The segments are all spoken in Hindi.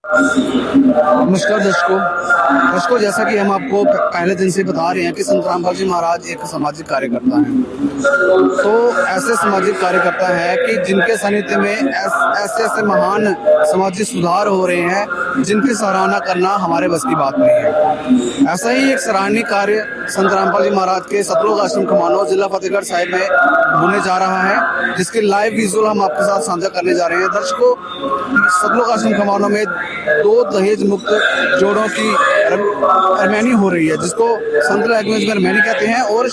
नमस्कार दर्शकों, जैसा कि हम आपको पहले दिन से बता रहे हैं कि संत रामपाल जी महाराज एक सामाजिक कार्यकर्ता हैं। तो ऐसे सामाजिक कार्यकर्ता हैं कि जिनके सानिध्य में ऐसे ऐसे महान सामाजिक सुधार हो रहे हैं जिनकी सराहना करना हमारे बस की बात नहीं है। ऐसा ही एक सराहनीय कार्य संत रामपाल जी महाराज के सतलोक आश्रम खमानों जिला फतेहगढ़ साहिब में होने जा रहा है, जिसके लाइव विजुअल हम आपके साथ साझा करने जा रहे हैं। दर्शकों, सतलोक आश्रम खमानों में 2 दहेज मुक्त जोड़ों की रमैनी हो रही है, जिसको संत लैंग्वेज में रमैनी कहते हैं और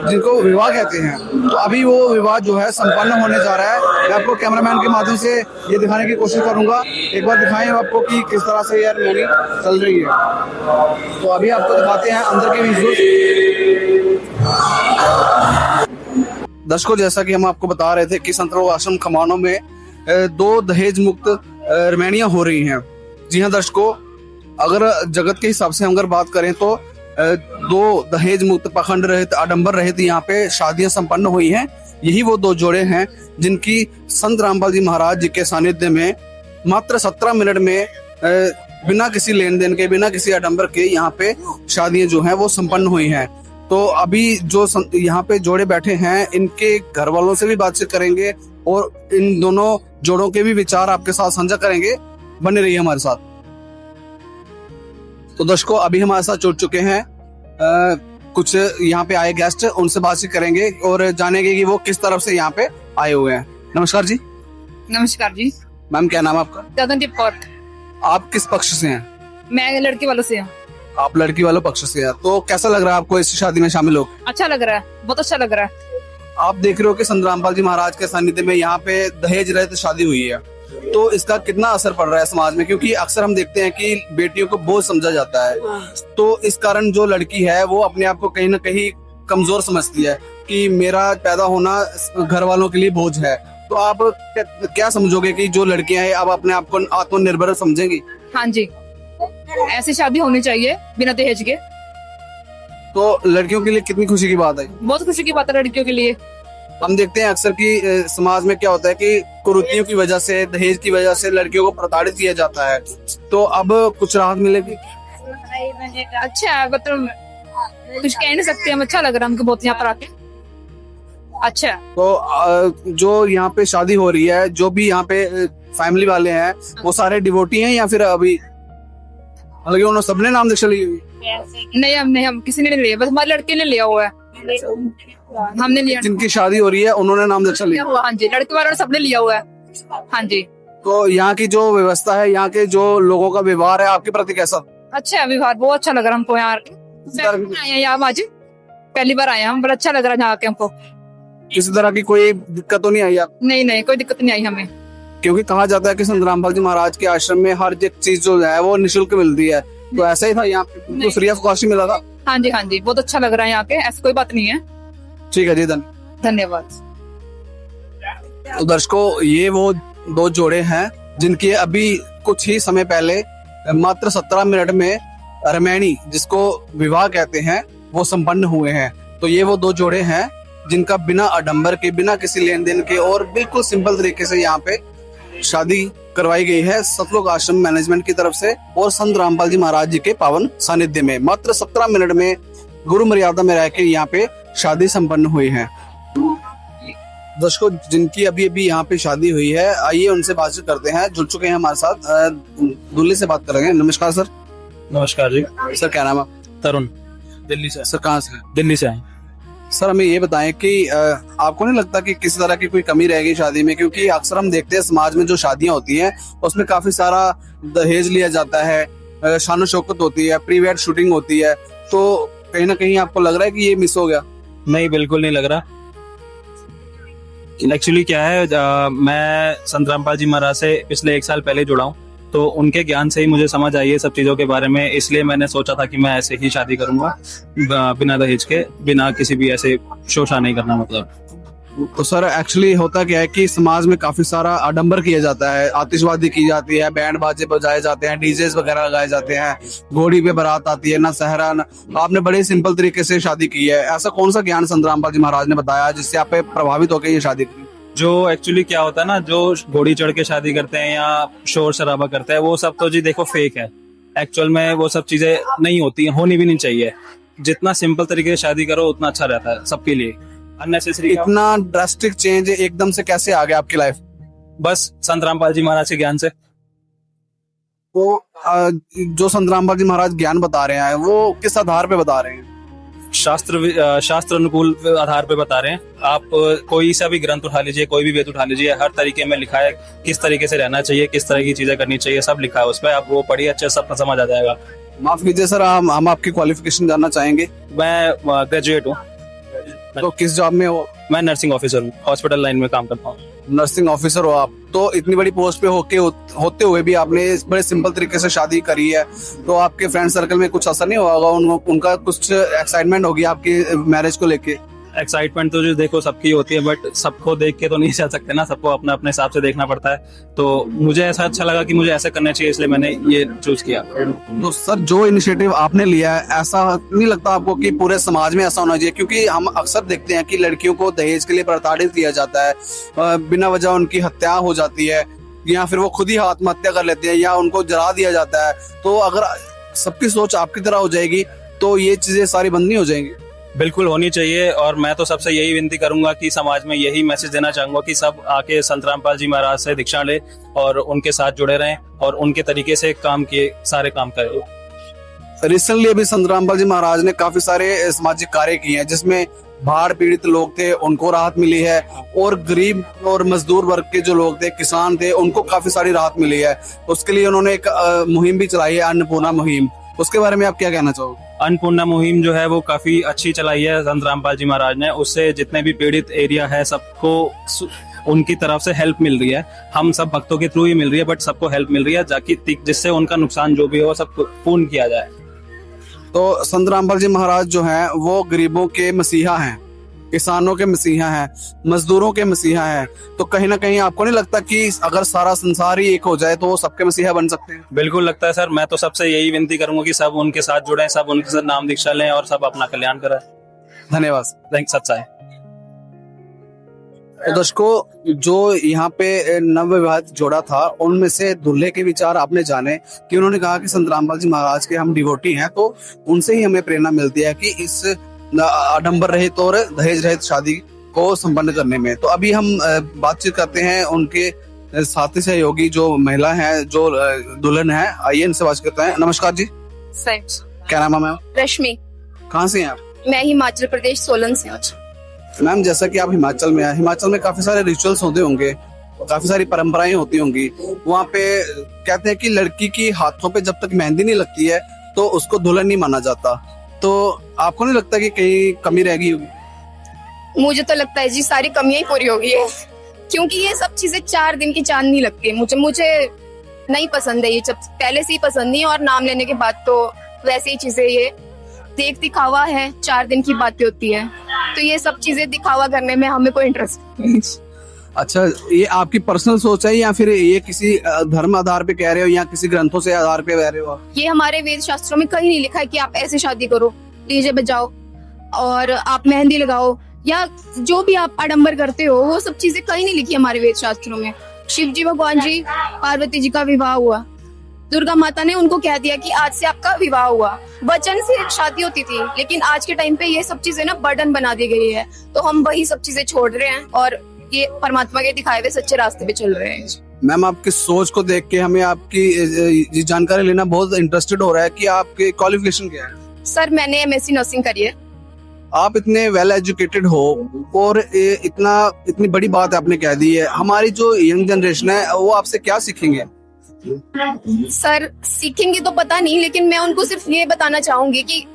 जिनको विवाह कहते हैं। तो अभी वो विवाह जो है संपन्न होने जा रहा है। मैं आपको कैमरामैन के माध्यम से ये दिखाने की कोशिश करूंगा। एक बार दिखाएं आपको कि किस तरह से ये रमैनी चल रही है। तो अभी आपको दिखाते हैं अंदर के विजुअल्स। दर्शकों, जैसा कि हम आपको बता रहे थे कि संत लोक आश्रम खमानों में 2 दहेज मुक्त रमैनियां हो रही हैं। जी हाँ दर्शकों, अगर जगत के हिसाब से हम अगर बात करें तो 2 दहेज मुक्त, पाखंड रहित, आडंबर रहित यहाँ पे शादियां संपन्न हुई हैं। यही वो 2 जोड़े हैं जिनकी संत रामपाल जी महाराज जी के सानिध्य में मात्र 17 मिनट में बिना किसी लेन देन के, बिना किसी आडंबर के यहाँ पे शादियां जो हैं वो संपन्न हुई हैं। तो अभी जो यहाँ पे जोड़े बैठे हैं, इनके घर वालों से भी बातचीत करेंगे और इन दोनों जोड़ों के भी विचार आपके साथ साझा करेंगे। बने रहिए हमारे साथ। तो दर्शकों, अभी हमारे साथ जुड़ चुके हैं कुछ यहाँ पे आए गेस्ट, उनसे बातचीत करेंगे और जानेंगे कि वो किस तरफ से यहाँ पे आए हुए हैं। नमस्कार जी। नमस्कार जी। मैम, क्या नाम है आपका? गगनदीप कौर। आप किस पक्ष से हैं? मैं लड़की वालों से हूँ। आप लड़की वालों पक्ष से हैं। तो कैसा लग रहा है आपको इस शादी में शामिल हो? अच्छा लग रहा है, बहुत अच्छा लग रहा है। आप देख रहे हो कि संत रामपाल जी महाराज के सानिध्य में यहाँ पे दहेज रहित शादी हुई है, तो इसका कितना असर पड़ रहा है समाज में? क्योंकि अक्सर हम देखते हैं कि बेटियों को बोझ समझा जाता है, तो इस कारण जो लड़की है वो अपने आप को कहीं ना कहीं कमजोर समझती है कि मेरा पैदा होना घर वालों के लिए बोझ है। तो आप क्या समझोगे कि जो लड़कियां हैं अब अपने आप को आत्मनिर्भर समझेंगी? हाँ जी, ऐसी शादी होनी चाहिए बिना दहेज के। तो लड़कियों के लिए कितनी खुशी की बात है? बहुत खुशी की बात है लड़कियों के लिए। हम देखते हैं अक्सर कि समाज में क्या होता है कि कुरीतियों की वजह से, दहेज की वजह से लड़कियों को प्रताड़ित किया जाता है। तो अब कुछ राहत मिलेगी? अच्छा है, मतलब कुछ कह नहीं सकते हम। अच्छा लग रहा है हमको बहुत यहाँ पर आके। अच्छा, तो जो यहाँ पे शादी हो रही है, जो भी यहाँ पे फैमिली वाले हैं, वो सारे डिवोटी हैं या फिर अभी हालांकि उन्होंने सबने नाम दीक्षा ली हुई? नहीं, हम किसी ने नहीं लिया, बस हमारे लड़के ने लिया हुआ है। हमने लिया। जिनकी शादी हो रही है उन्होंने नाम दीक्षा लिया? हाँ जी, लड़के वालों ने सबने लिया हुआ है। हाँ जी। तो यहाँ की जो व्यवस्था है, यहाँ के जो लोगों का व्यवहार है आपके प्रति कैसा? अच्छा है व्यवहार, बहुत अच्छा लग रहा है हमको। यहाँ आज पहली बार आए हम, बड़ा अच्छा लग रहा है यहाँ आके हमको। किसी तरह की कोई दिक्कत तो नहीं आई आप? नहीं, कोई दिक्कत नहीं आई हमें। क्योंकि कहा जाता है कि संत रामपाल जी महाराज के आश्रम में हर एक चीज जो है वो निःशुल्क मिलती है, तो ऐसा ही था यहाँ पे? फ्री ऑफ कॉस्ट ही मिला था? हाँ जी, बहुत अच्छा लग रहा है यहाँ के। ऐसी कोई बात नहीं है। ठीक है जी, धन्यवाद। तो दर्शकों, ये वो 2 जोड़े हैं जिनके अभी कुछ ही समय पहले मात्र 17 मिनट में रमैनी, जिसको विवाह कहते हैं, वो संपन्न हुए हैं। तो ये वो 2 जोड़े हैं जिनका बिना आडंबर के, बिना किसी लेन देन के और बिल्कुल सिंपल तरीके से यहाँ पे शादी करवाई गई है सतलोक आश्रम मैनेजमेंट की तरफ से और संत रामपाल जी महाराज जी के पावन सानिध्य में। मात्र 17 मिनट में गुरु मर्यादा में रहकर यहाँ पे शादी संपन्न हुई है। दर्शकों, जिनकी अभी अभी यहाँ पे शादी हुई है, आइए उनसे बातचीत करते हैं। जुड़ चुके हैं हमारे साथ, दूल्हे से बात करेंगे। नमस्कार सर। नमस्कार जी। सर, क्या नाम है? तरुण, दिल्ली से। सर, कहाँ से? दिल्ली से आए। सर, हमें ये बताएं कि आपको नहीं लगता कि किसी तरह की कोई कमी रहेगी शादी में? क्योंकि अक्सर हम देखते हैं समाज में जो शादियां होती हैं उसमें काफी सारा दहेज लिया जाता है, शान शौकत होती है, प्री वेड शूटिंग होती है, तो कहीं ना कहीं आपको लग रहा है कि ये मिस हो गया? नहीं, बिल्कुल नहीं लग रहा। एक्चुअली क्या है, मैं संत रामपाल जी महाराज से पिछले 1 साल पहले जुड़ा हूँ, तो उनके ज्ञान से ही मुझे समझ आई है सब चीजों के बारे में। इसलिए मैंने सोचा था कि मैं ऐसे ही शादी करूंगा, बिना दहेज के, बिना किसी भी ऐसे शोषा नहीं करना। मतलब तो सर, एक्चुअली होता क्या है कि समाज में काफी सारा आडंबर किया जाता है, आतिशबाजी की जाती है, बैंड बाजे बजाए जाते हैं, डीजेस वगैरह लगाए जाते हैं, घोड़ी पे बारात आती है, ना सहरा ना। आपने बड़े सिंपल तरीके से शादी की है। ऐसा कौन सा ज्ञान संत रामपाल जी महाराज ने बताया जिससे आप प्रभावित होकर ये शादी की? जो एक्चुअली क्या होता है ना, जो घोड़ी चढ़ के शादी करते हैं या शोर शराबा करते हैं, वो सब तो जी देखो फेक है। एक्चुअल में वो सब चीजें नहीं होती हैं, होनी भी नहीं चाहिए। जितना सिंपल तरीके से शादी करो उतना अच्छा रहता है सबके लिए। अननेसेसरी इतना ड्रास्टिक चेंज एकदम से कैसे आ गया आपकी लाइफ? बस संत रामपाल जी महाराज के ज्ञान से। तो जो संत रामपाल जी महाराज ज्ञान बता रहे हैं वो किस आधार पे बता रहे हैं? शास्त्र अनुकूल आधार पे बता रहे हैं। आप कोई सा भी ग्रंथ उठा लीजिए, कोई भी वेद उठा लीजिए, हर तरीके में लिखा है किस तरीके से रहना चाहिए, किस तरह की चीजें करनी चाहिए, सब लिखा है उस पर। आप वो पढ़िए, अच्छे से सब समझ आ जाएगा। माफ कीजिए सर, हम आपकी क्वालिफिकेशन जानना चाहेंगे। मैं ग्रेजुएट हूँ। तो किस जॉब में हो? मैं नर्सिंग ऑफिसर हूँ, हॉस्पिटल लाइन में काम करता हूँ। नर्सिंग ऑफिसर हो आप? तो इतनी बड़ी पोस्ट पे होते हुए भी आपने बड़े सिंपल तरीके से शादी करी है, तो आपके फ्रेंड सर्कल में कुछ असर नहीं हुआ होगा? उनका कुछ एक्साइटमेंट होगी आपकी मैरिज को लेके? एक्साइटमेंट तो जो देखो सबकी होती है, बट सबको देख के तो नहीं जा सकते ना, सबको अपने अपने हिसाब से देखना पड़ता है। तो मुझे ऐसा अच्छा लगा कि मुझे ऐसा करना चाहिए, इसलिए मैंने ये चूज किया। तो सर जो इनिशिएटिव आपने लिया है, ऐसा नहीं लगता आपको कि पूरे समाज में ऐसा होना चाहिए? क्योंकि हम अक्सर देखते हैं कि लड़कियों को दहेज के लिए प्रताड़ित किया जाता है, बिना वजह उनकी हत्या हो जाती है, या फिर वो खुद ही आत्महत्या कर लेते हैं, या उनको जला दिया जाता है। तो अगर सबकी सोच आपकी तरह हो जाएगी तो ये चीजें सारी बंद नहीं हो जाएंगी? बिल्कुल होनी चाहिए। और मैं तो सबसे यही विनती करूंगा कि समाज में यही मैसेज देना चाहूंगा कि सब आके संत रामपाल जी महाराज से दीक्षा ले और उनके साथ जुड़े रहें और उनके तरीके से सारे काम करें। रिसेंटली अभी संत रामपाल जी महाराज ने काफी सारे सामाजिक कार्य किए हैं, जिसमें बाढ़ पीड़ित लोग थे उनको राहत मिली है, और गरीब और मजदूर वर्ग के जो लोग थे, किसान थे, उनको काफी सारी राहत मिली है। उसके लिए उन्होंने एक मुहिम भी चलाई है, अन्नपूर्णा मुहिम। उसके बारे में आप क्या कहना चाहोगे? अन्नपूर्णा मुहिम जो है वो काफी अच्छी चलाई है संत रामपाल जी महाराज ने। उससे जितने भी पीड़ित एरिया है सबको उनकी तरफ से हेल्प मिल रही है। हम सब भक्तों के थ्रू ही मिल रही है, बट सबको हेल्प मिल रही है जिससे उनका नुकसान जो भी हो सब पूर्ण किया जाए। तो संत रामपाल जी महाराज जो हैं वो गरीबों के मसीहा हैं, किसानों के मसीहा हैं, मजदूरों के मसीहा हैं। तो कहीं ना कहीं आपको नहीं लगता कि अगर सारा संसार ही एक हो जाए तो वो सबके मसीहा बन सकते हैं? बिल्कुल लगता है सर। मैं तो सबसे यही विनती करूंगा कि सब उनके साथ जुड़े, सब उनके साथ नाम दीक्षा लें और सब अपना कल्याण करें। धन्यवाद। थैंक सच्चाई। तो दर्शकों, जो यहाँ पे नवविवाहित जोड़ा था उनमें से दूल्हे के विचार आपने जाने कि उन्होंने कहा कि संत रामपाल जी महाराज के हम डिवोटी हैं, तो उनसे ही हमें प्रेरणा मिलती है कि इस आडंबर रहित और दहेज रहित शादी को संपन्न करने में। तो अभी हम बातचीत करते हैं उनके साथी सहयोगी जो महिला है, जो दुल्हन है। आइए इनसे बात करते हैं। नमस्कार जी। सर क्या नाम है मैम? रश्मि। कहाँ से हैं आप? मैं हिमाचल प्रदेश सोलन से हूँ। मैम जैसा कि आप हिमाचल में हैं, हिमाचल में काफी सारे रिचुअल्स होते होंगे, काफी सारी परंपराएं होती होंगी। वहाँ पे कहते हैं कि लड़की की हाथों पे जब तक मेहंदी नहीं लगती है तो उसको दुल्हन नहीं माना जाता। तो आपको नहीं लगता कि कहीं कमी रह गई होगी? मुझे तो लगता है जी सारी कमियां ही पूरी हो गई है, क्योंकि ये सब चीजें 4 दिन की चांदनी लगती है। मुझे नहीं पसंद है ये, जब पहले से ही पसंद नहीं है, और नाम लेने के बाद तो वैसे ही चीजें ये देख दिखावा है, 4 दिन की बातें होती है, तो ये सब चीजें दिखावा करने में हमें कोई इंटरेस्ट नहीं। अच्छा, ये आपकी पर्सनल सोच है या फिर ये किसी धर्म आधार पे कह रहे हो या किसी ग्रंथों से आधार पे कह रहे हो? ये हमारे वेद शास्त्रों में कहीं नहीं लिखा है कि आप ऐसे शादी करो, डीजे बजाओ और आप मेहंदी लगाओ, या जो भी आप आडंबर करते हो, वो सब चीजें कहीं नहीं लिखी हमारे वेद शास्त्रों में। शिव जी भगवान जी, पार्वती जी का विवाह हुआ, दुर्गा माता ने उनको कह दिया कि आज से आपका विवाह हुआ। वचन से शादी होती थी, लेकिन आज के टाइम पे ये सब चीजें ना बर्डन बना दी गई है, तो हम वही सब चीजें छोड़ रहे हैं और ये परमात्मा के दिखाए हुए सच्चे रास्ते पे चल रहे हैं। मैम आपकी सोच को देख के हमें आपकी जानकारी लेना बहुत इंटरेस्टेड हो रहा है कि आपकी क्वालिफिकेशन क्या है? सर मैंने MSc नर्सिंग करी है। आप इतने वेल एजुकेटेड हो और इतनी बड़ी बात आपने कह दी है। हमारी जो यंग जनरेशन है वो आपसे क्या सीखेंगे? सर सीखेंगे तो पता नहीं, लेकिन मैं उनको सिर्फ ये बताना चाहूंगी कि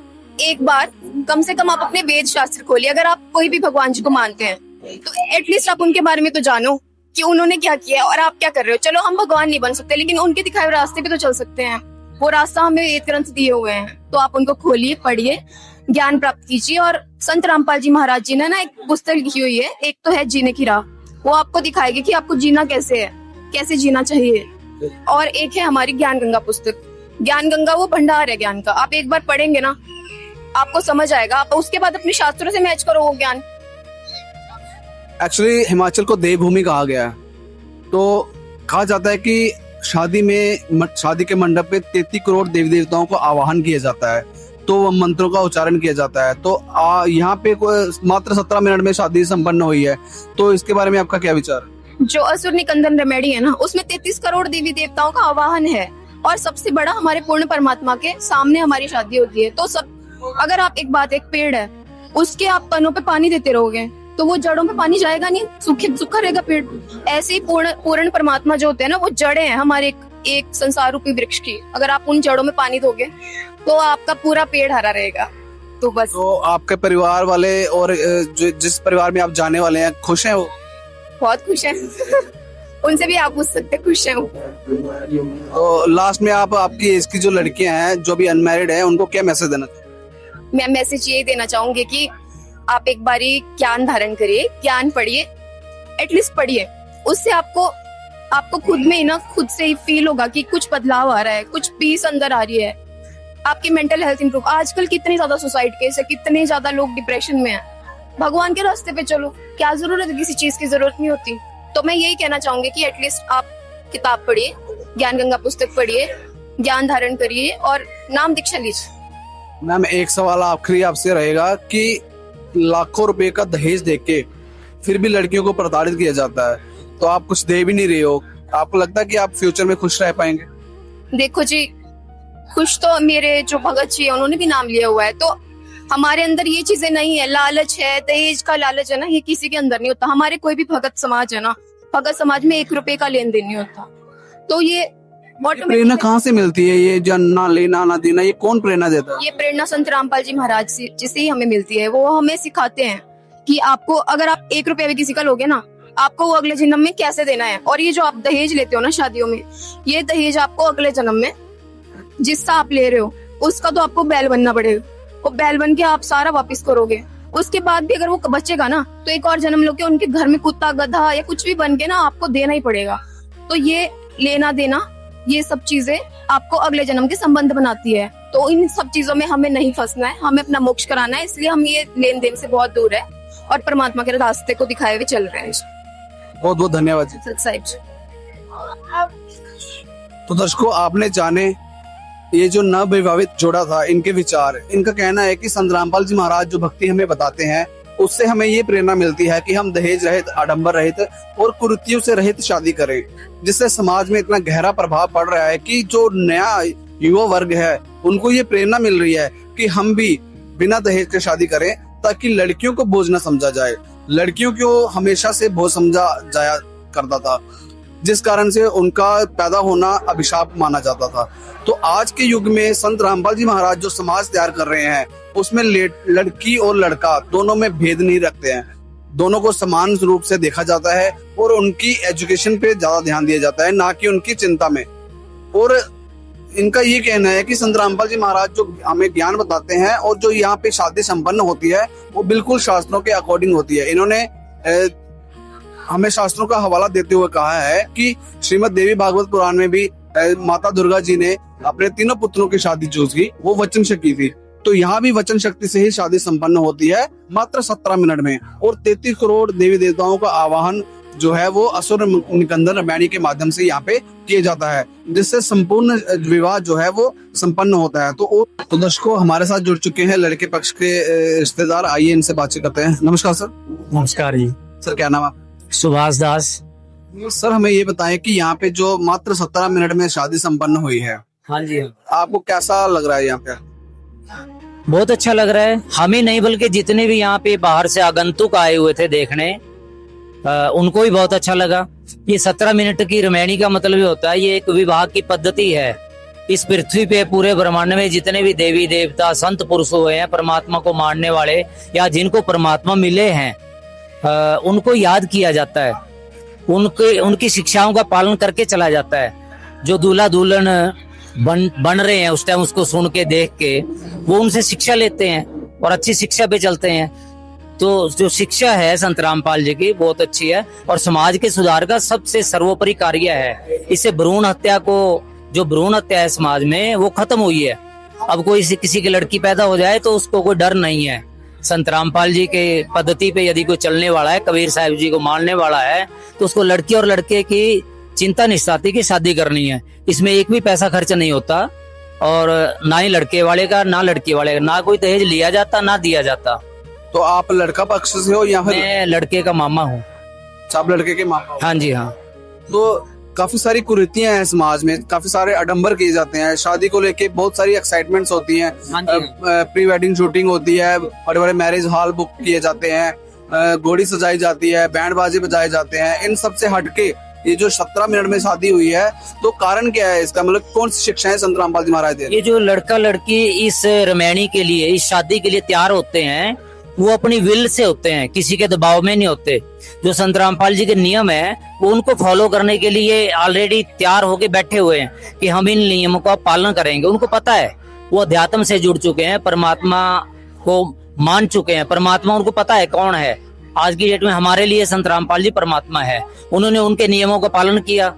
एक बार कम से कम आप अपने वेद शास्त्र खोलिए। अगर आप कोई भी भगवान जी को मानते हैं तो एटलीस्ट आप उनके बारे में तो जानो कि उन्होंने क्या किया और आप क्या कर रहे हो। चलो हम भगवान नहीं बन सकते, लेकिन उनके दिखाए हुए रास्ते पे तो चल सकते हैं। वो रास्ता हमें वेद ग्रंथ दिए हुए हैं, तो आप उनको खोलिए, पढ़िए, ज्ञान प्राप्त कीजिए। और संत रामपाल जी महाराज जी ने ना एक पुस्तक लिखी हुई है, एक तो है जीने की राह, वो आपको दिखाएगी कि आपको जीना कैसे है, कैसे जीना चाहिए। और एक है हमारी ज्ञान गंगा पुस्तक। ज्ञान गंगा वो भंडार है ज्ञान का, आप एक बार पढ़ेंगे ना आपको समझ आएगा। आप उसके बाद अपने शास्त्रों से मैच करो वो ज्ञान। एक्चुअली हिमाचल को देवभूमि कहा गया है। तो कहा जाता है कि शादी के मंडप पे 33 करोड़ देवी देवताओं को आवाहन किया जाता है, तो मंत्रों का उच्चारण किया जाता है। तो यहाँ पे मात्र 17 मिनट में शादी संपन्न हुई है, तो इसके बारे में आपका क्या विचार है? जो असुर निकंदन रेमेडी है ना, उसमें 33 करोड़ देवी देवताओं का आवाहन है और सबसे बड़ा हमारे पूर्ण परमात्मा के सामने हमारी शादी होती है। तो अगर आप एक पेड़ है, उसके आप तनों पे पानी देते रहोगे तो वो जड़ों पे पानी जाएगा नहीं, सूखा रहेगा पेड़। ऐसे ही पूर्ण परमात्मा जो होते हैं ना, वो जड़ें हैं हमारे एक संसार रूपी वृक्ष की। अगर आप उन जड़ों में पानी दोगे तो आपका पूरा पेड़ हरा रहेगा। तो बस। तो आपके परिवार वाले और जिस परिवार में आप जाने वाले हैं, खुश हैं वो? बहुत खुश हैं। उनसे भी आप पूछ सकते, खुश हैं वो। तो लास्ट में आप आपकी एज की जो लड़कियां हैं जो भी अनमैरिड हैं, उनको क्या मैसेज देना चाहिए? मैं मैसेज ये देना चाहूंगी कि आप एक बारी ज्ञान धारण करिए, ज्ञान पढ़िए, एटलीस्ट पढ़िए। उससे आपको खुद में ही ना, खुद से ही फील होगा कि कुछ बदलाव आ रहा है, कुछ पीस अंदर आ रही है, आपकी मेंटल हेल्थ इंप्रूव। आजकल कितने ज्यादा सुसाइड केस है, कितने ज्यादा लोग डिप्रेशन में हैं। भगवान के रास्ते पे चलो, क्या जरूरत है, किसी चीज की जरूरत नहीं होती। तो मैं यही कहना चाहूंगी कि एटलीस्ट आप किताब पढ़िए, ज्ञान गंगा पुस्तक पढ़िए, ज्ञान धारण करिए और नाम दीक्षा लीजिए। मैम, एक सवाल आखिरी आपसे रहेगा कि लाखों रुपए का दहेज देके फिर भी लड़कियों को प्रताड़ित किया जाता है, तो आप कुछ दे भी नहीं रहे हो, आपको लगता है कि आप फ्यूचर में खुश रह पाएंगे? देखो जी, खुश तो मेरे जो भगत जी है उन्होंने भी नाम लिया हुआ है। तो हमारे अंदर ये चीजें नहीं है, लालच है, दहेज का लालच है ना, ये किसी के अंदर नहीं होता। हमारे कोई भी भगत समाज है ना, भगत समाज में 1 रुपए का लेन देन नहीं होता। तो ये प्रेरणा कहाँ से मिलती है? ये जानना, लेना, ना देना, ये कौन प्रेरणा देता है? ये प्रेरणा संत रामपाल जी महाराज जिसे ही हमें मिलती है। वो हमें सिखाते हैं कि आपको, अगर आप 1 रुपया भी किसी का लोगे ना, आपको वो अगले जन्म में कैसे देना है। और ये जो आप दहेज लेते हो ना शादियों में, ये दहेज आपको अगले जन्म में जिसका आप ले रहे हो उसका तो आपको बैल बनना पड़ेगा। वो बैल बन के आप सारा वापिस करोगे। उसके बाद भी अगर वो बचेगा ना, तो एक और जन्म लोगे, उनके घर में कुत्ता, गधा या कुछ भी बन के ना आपको देना ही पड़ेगा। तो ये लेना देना, ये सब चीजें आपको अगले जन्म के संबंध बनाती है। तो इन सब चीजों में हमें नहीं फंसना है, हमें अपना मोक्ष कराना है। इसलिए हम ये लेन देन से बहुत दूर है और परमात्मा के रास्ते को दिखाए हुए चल रहे हैं। बहुत बहुत धन्यवाद जी। सत साहिब जी। तो दर्शकों, आपने जाने ये जो नवविवाहित जोड़ा था, इनके विचार, इनका कहना है कि संत रामपाल जी महाराज जो भक्ति हमें बताते हैं, उससे हमें ये प्रेरणा मिलती है कि हम दहेज रहित, आडंबर रहित और कुरीतियों से रहित शादी करें, जिससे समाज में इतना गहरा प्रभाव पड़ रहा है कि जो नया युवा वर्ग है उनको ये प्रेरणा मिल रही है कि हम भी बिना दहेज के शादी करें, ताकि लड़कियों को बोझ न समझा जाए। लड़कियों को हमेशा से बोझ समझा जाया करता था, जिस कारण से उनका पैदा होना अभिशाप माना जाता था। तो आज के युग में संत रामपाल जी महाराज जो समाज तैयार कर रहे हैं, उसमें लड़की और लड़का दोनों में भेद नहीं रखते हैं, दोनों को समान रूप से देखा जाता है और उनकी एजुकेशन पे ज्यादा ध्यान दिया जाता है, ना कि उनकी चिंता में। और इनका ये कहना है कि संत रामपाल जी महाराज जो हमें ज्ञान बताते हैं और जो यहाँ पे शादी संपन्न होती है, वो बिल्कुल शास्त्रों के अकॉर्डिंग होती है। इन्होंने हमें शास्त्रों का हवाला देते हुए कहा है कि श्रीमद् देवी भागवत पुराण में भी माता दुर्गा जी ने अपने तीनों पुत्रों की शादी जो की वो वचन से की थी। तो यहाँ भी वचन शक्ति से ही शादी संपन्न होती है, मात्र 17 मिनट में। और 33 करोड़ देवी देवताओं का आवाहन जो है वो असुर निकंदन रामायणी के माध्यम से यहाँ पे किया जाता है, जिससे संपूर्ण विवाह जो है वो संपन्न होता है। तो दर्शकों, हमारे साथ जुड़ चुके हैं लड़के पक्ष के रिश्तेदार, आइए इनसे बातचीत करते हैं। नमस्कार सर। नमस्कार जी। सर, क्या नाम है? सुभाष दास। सर, हमें ये बताएं कि यहाँ पे जो मात्र 17 मिनट में शादी संपन्न हुई है, हाँ जी, आपको कैसा लग रहा है? यहाँ पे बहुत अच्छा लग रहा है। हमें नहीं बल्कि जितने भी यहाँ पे बाहर से आगंतुक आए हुए थे देखने, उनको भी बहुत अच्छा लगा। ये 17 मिनट की रामायणी का मतलब ही होता है, ये एक विवाह की पद्धति है। इस पृथ्वी पे पूरे ब्रह्मांड में जितने भी देवी देवता संत पुरुष हुए हैं, परमात्मा को मानने वाले या जिनको परमात्मा मिले हैं, उनको याद किया जाता है, उनकी शिक्षाओं का पालन करके चला जाता है। जो दूल्हा दुल्हन बन रहे हैं उस टाइम उसको सुन के, देख के, वो उनसे शिक्षा लेते हैं और अच्छी शिक्षा पे चलते हैं। तो जो शिक्षा है संत रामपाल जी की बहुत अच्छी है और समाज के सुधार का सबसे सर्वोपरि कार्य है। इससे भ्रूण हत्या को, जो भ्रूण हत्या है समाज में, वो खत्म हुई है। अब कोई किसी की लड़की पैदा हो जाए तो उसको कोई डर नहीं है, संत रामपाल जी के पद्धति पे यदि कोई चलने वाला है, कबीर साहब जी को मानने वाला है, तो उसको लड़की और लड़के की चिंता निस्ताती की शादी करनी है। इसमें एक भी पैसा खर्च नहीं होता, और ना ही लड़के वाले का ना लड़की वाले का, ना कोई दहेज लिया जाता ना दिया जाता। तो आप लड़का पक्ष से हो या फिर मैं लड़के का मामा हूँ। आप लड़के के मामा हो? हाँ जी हाँ। तो काफी सारी कुरीतियां हैं समाज में, काफी सारे आडंबर किए जाते हैं, शादी को लेके बहुत सारी एक्साइटमेंट्स होती हैं, हाँ जी। प्री वेडिंग शूटिंग होती है, बड़े बड़े मैरिज हॉल बुक किए जाते हैं, घोड़ी सजाई जाती है, बैंड बाजे बजाए जाते हैं। इन सब से हटके ये जो 17 मिनट में शादी हुई है, तो कारण क्या है इसका? मतलब कौन सी शिक्षाएं संत रामपाल जी महाराज दे रहे हैं? ये जो लड़का लड़की इस रमैनी के लिए, इस शादी के लिए तैयार होते हैं, वो अपनी विल से होते हैं, किसी के दबाव में नहीं होते। जो संत रामपाल जी के नियम है वो उनको फॉलो करने के लिए ऑलरेडी तैयार होके बैठे हुए हैं कि हम इन नियमों का पालन करेंगे। उनको पता है, वो अध्यात्म से जुड़ चुके हैं, परमात्मा को मान चुके हैं, परमात्मा उनको पता है कौन है। आज की डेट में हमारे लिए संत रामपाल जी परमात्मा है। उन्होंने उनके नियमों का पालन किया,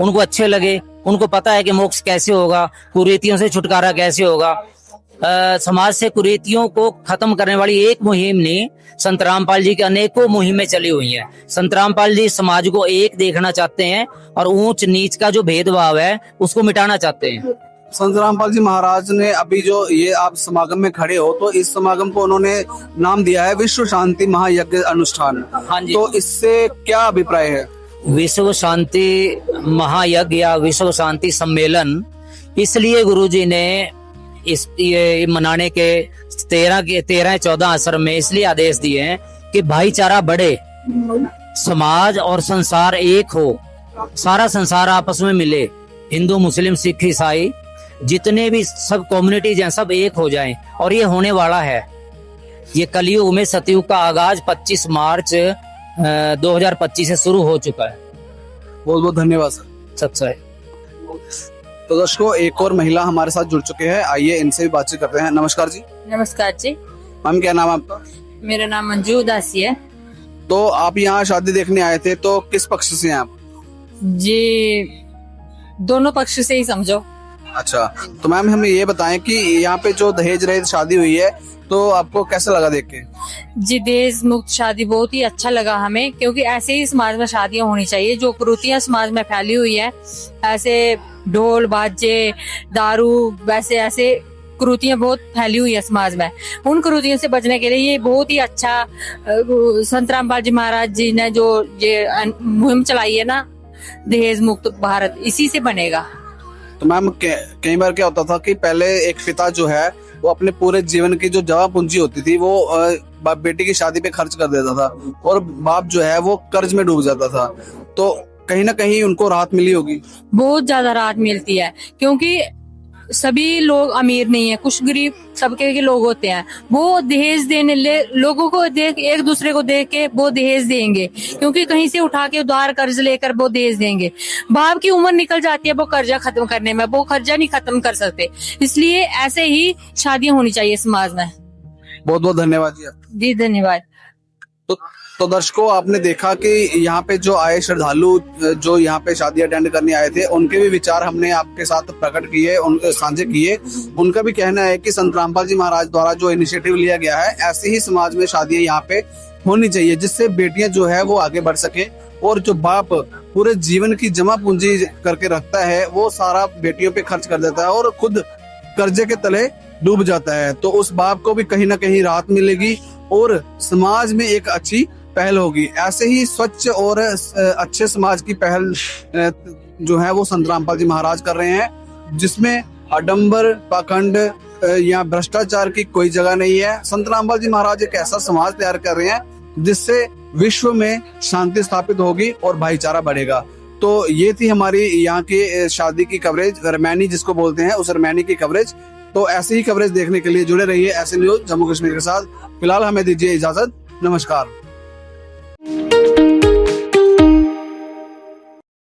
उनको अच्छे लगे, उनको पता है कि मोक्ष कैसे होगा, कुरीतियों से छुटकारा कैसे होगा। समाज से कुरीतियों को खत्म करने वाली एक मुहिम नहीं, संत रामपाल जी की अनेकों मुहिमें चली हुई हैं। संत रामपाल जी समाज को एक देखना चाहते हैं और ऊंच नीच का जो भेदभाव है उसको मिटाना चाहते हैं। संत रामपाल जी महाराज ने अभी जो ये आप समागम में खड़े हो, तो इस समागम को उन्होंने नाम दिया है विश्व शांति महायज्ञ अनुष्ठान। हाँ जी। तो इससे क्या अभिप्राय है? विश्व शांति महायज्ञ या विश्व शांति सम्मेलन इसलिए गुरुजी ने इस ये मनाने के 13-14 आश्रम में इसलिए आदेश दिए हैं कि भाईचारा बढ़े, समाज और संसार एक हो, सारा संसार आपस में मिले, हिंदू मुस्लिम सिख ईसाई जितने भी सब कम्युनिटीज हैं सब एक हो जाएं। और ये होने वाला है। ये कलयुग में सतयुग का आगाज 25 मार्च 2025 से शुरू हो चुका है। बहुत बहुत धन्यवाद सर। सच्चाई। तो दर्शकों, एक और महिला हमारे साथ जुड़ चुके हैं, आइए इनसे भी बातचीत करते हैं। नमस्कार जी। नमस्कार जी। मैम, क्या नाम है आपका? मेरा नाम मंजू उदासी है तो आप यहाँ शादी देखने आए थे, तो किस पक्ष से हैं आप? जी। दोनों पक्ष से ही समझो। अच्छा, तो मैम हमें ये बताएं कि यहाँ पे जो दहेज रहित शादी हुई है, तो आपको कैसा लगा देख के? जी, दहेज मुक्त शादी बहुत ही अच्छा लगा हमें, क्योंकि ऐसे ही समाज में शादियां होनी चाहिए। जो कुरीतियां समाज में फैली हुई है, ऐसे ढोल बाजे दारू, वैसे ऐसे कुरीतियां बहुत फैली हुई है समाज में। उन कुरीतियों से बचने के लिए ये बहुत ही अच्छा संत रामपाल जी महाराज जी ने जो ये मुहिम चलाई है ना, दहेज मुक्त भारत, इसी से बनेगा। तो मैम कई बार क्या होता था कि पहले एक पिता जो है वो अपने पूरे जीवन की जो जमा पूंजी होती थी वो बेटी की शादी पे खर्च कर देता था, और बाप जो है वो कर्ज में डूब जाता था। तो कहीं ना कहीं उनको राहत मिली होगी। बहुत ज्यादा राहत मिलती है, क्योंकि सभी लोग अमीर नहीं है, कुछ गरीब सबके के लोग होते हैं। वो दहेज देने लोगों को देख, एक दूसरे को देख के वो दहेज देंगे, क्योंकि कहीं से उठा के उधार कर्ज लेकर वो दहेज देंगे। बाप की उम्र निकल जाती है वो कर्जा खत्म करने में, वो कर्जा नहीं खत्म कर सकते। इसलिए ऐसे ही शादियां होनी चाहिए समाज में। बहुत बहुत धन्यवाद जी। जी धन्यवाद। तो दर्शकों, आपने देखा कि यहाँ पे जो आए श्रद्धालु जो यहाँ पे शादी अटेंड करने आए थे, उनके भी विचार हमने आपके साथ प्रकट किए, उनके साझे किए। उनका भी कहना है कि संत रामपाल जी महाराज द्वारा जो इनिशिएटिव लिया गया है, ऐसे ही समाज में शादियां यहाँ पे होनी चाहिए, जिससे बेटियां जो है वो आगे बढ़ सके, और जो बाप पूरे जीवन की जमा पूंजी करके रखता है वो सारा बेटियों पे खर्च कर देता है और खुद कर्जे के तले डूब जाता है। तो उस बाप को भी कहीं ना कहीं राहत मिलेगी और समाज में एक अच्छी पहल होगी। ऐसे ही स्वच्छ और अच्छे समाज की पहल जो है वो संत रामपाल जी महाराज कर रहे हैं, जिसमें आडंबर, पाखंड या भ्रष्टाचार की कोई जगह नहीं है। संत रामपाल जी महाराज एक ऐसा समाज तैयार कर रहे हैं जिससे विश्व में शांति स्थापित होगी और भाईचारा बढ़ेगा। तो ये थी हमारी यहाँ की शादी की कवरेज, रमैनी जिसको बोलते हैं, उस रमैनी की कवरेज। तो ऐसे ही कवरेज देखने के लिए जुड़े रहिए ऐसे न्यूज जम्मू कश्मीर के साथ। फिलहाल हमें दीजिए इजाजत। नमस्कार।